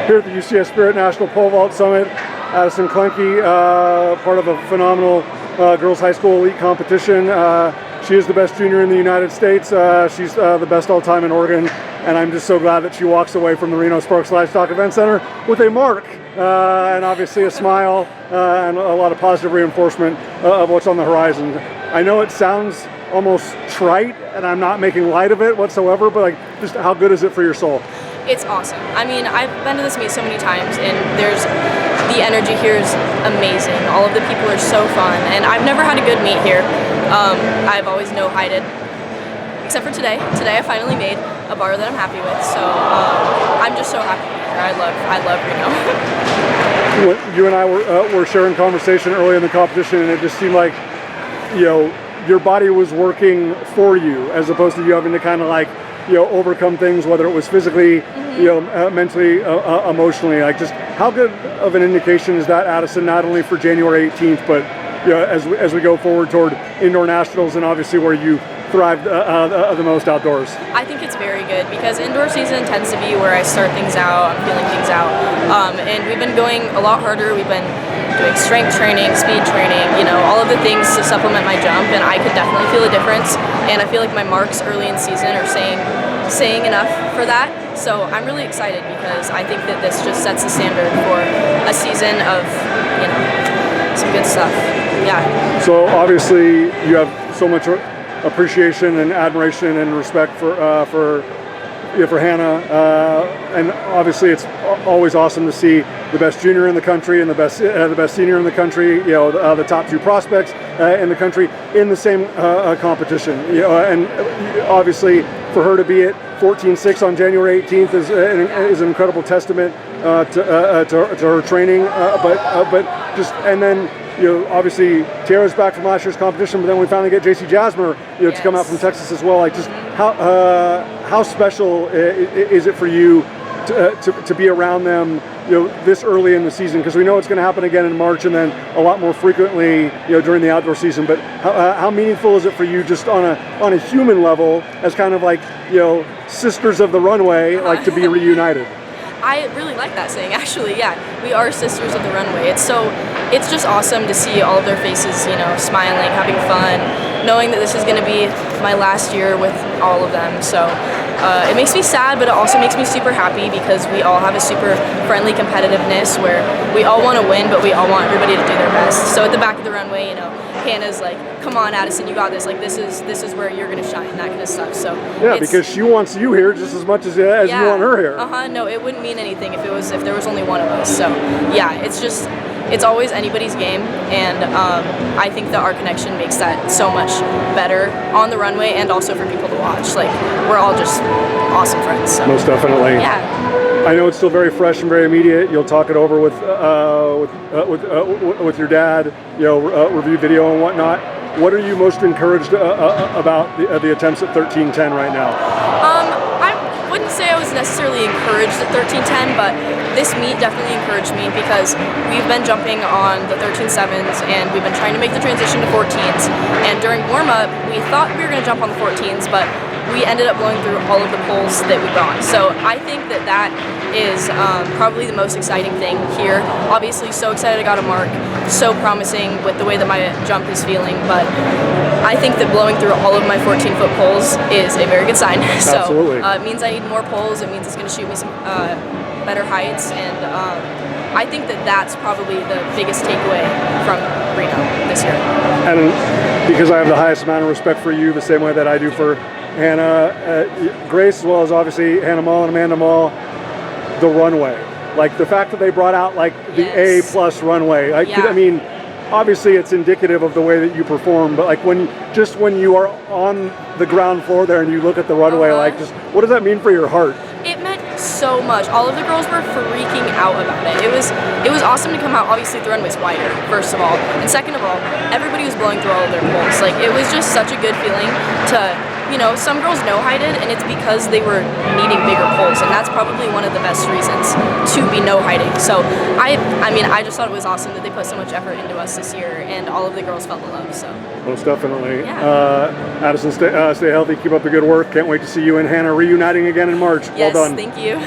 here at the UCS Spirit National Pole Vault Summit. Addison Kleinke, part of a phenomenal girls high school elite competition. She is the best junior in the United States. She's the best all time in Oregon, and I'm just so glad that she walks away from the Reno-Sparks Livestock Events Center with a mark and obviously a smile and a lot of positive reinforcement of what's on the horizon. I know it sounds almost trite, and I'm not making light of it whatsoever, but like, just how good is it for your soul? It's awesome. I mean, I've been to this meet so many times, and the energy here is amazing. All of the people are so fun, and I've never had a good meet here. I've always no-hided, except for today. Today I finally made a bar that I'm happy with, so I'm just so happy to be here. I love Reno. You and I were sharing conversation early in the competition, and it just seemed like, your body was working for you, as opposed to you having to kind of like, overcome things, whether it was physically, mentally, emotionally. Like, just how good of an indication is that, Addison, not only for January 18th, but as we go forward toward indoor nationals and obviously where you thrive the most outdoors? I think it's very good because indoor season tends to be where I start things out, I'm feeling things out, and we've been going a lot harder. We've been doing strength training, speed training, all of the things to supplement my jump, and I could definitely feel a difference, and I feel like my marks early in season are saying enough for that. So I'm really excited because I think that this just sets the standard for a season of some good stuff. Yeah. So obviously you have so much appreciation and admiration and respect for Hannah, and obviously it's always awesome to see the best junior in the country and the best senior in the country, the top two prospects in the country in the same competition, and obviously for her to be at 14.6 on January 18th is an incredible testament to her training, and then obviously Tierra's back from last year's competition, but then we finally get Jaicee Jasmer, to come out from Texas as well. Like, just how special is it for you to be around them, this early in the season? Because we know it's going to happen again in March, and then a lot more frequently, during the outdoor season. But how meaningful is it for you, just on a human level, as kind of like sisters of the runway, like to be reunited? I really like that saying, actually. Yeah, we are sisters of the runway. It's just awesome to see all of their faces, smiling, having fun, knowing that this is going to be my last year with all of them. So it makes me sad, but it also makes me super happy because we all have a super friendly competitiveness where we all want to win, but we all want everybody to do their best. So at the back of the runway, Hannah's like, "Come on, Addison, you got this. Like, this is where you're gonna shine." That kind of stuff. So yeah, because she wants you here just as much as you want her here. No, it wouldn't mean anything if there was only one of us. So yeah, it's always anybody's game, and I think that our connection makes that so much better on the runway and also for people to watch. Like, we're all just awesome friends. So. Most definitely. Yeah. I know it's still very fresh and very immediate. You'll talk it over with your dad, review video and whatnot. What are you most encouraged about the attempts at 13.10 right now? I wouldn't say I was necessarily encouraged at 13.10, but this meet definitely encouraged me because we've been jumping on the 13.7s and we've been trying to make the transition to 14s. And during warm-up, we thought we were going to jump on the 14s, but we ended up blowing through all of the poles that we brought. So I think that is probably the most exciting thing here. Obviously, so excited I got a mark, so promising with the way that my jump is feeling, but I think that blowing through all of my 14-foot poles is a very good sign. So absolutely. It means I need more poles. It means it's going to shoot me some better heights, and I think that's probably the biggest takeaway from Reno this year. And because I have the highest amount of respect for you, the same way that I do for Hannah, Grace, as well as obviously Hannah Mall and Amanda Mall, the runway. Like, the fact that they brought out like the A+ runway. I mean, obviously it's indicative of the way that you perform, but like when you are on the ground floor there and you look at the runway, like, just what does that mean for your heart? It meant so much. All of the girls were freaking out about it. It was awesome to come out. Obviously the runway's wider, first of all, and second of all, everybody was blowing through all of their poles. Like, it was just such a good feeling to, some girls no-hided, and it's because they were needing bigger poles, and that's probably one of the best reasons to be no-hiding. So I just thought it was awesome that they put so much effort into us this year, and all of the girls felt the love. So most definitely. Yeah. Addison, stay healthy, keep up the good work. Can't wait to see you and Hannah reuniting again in March. Yes, well done. Thank you.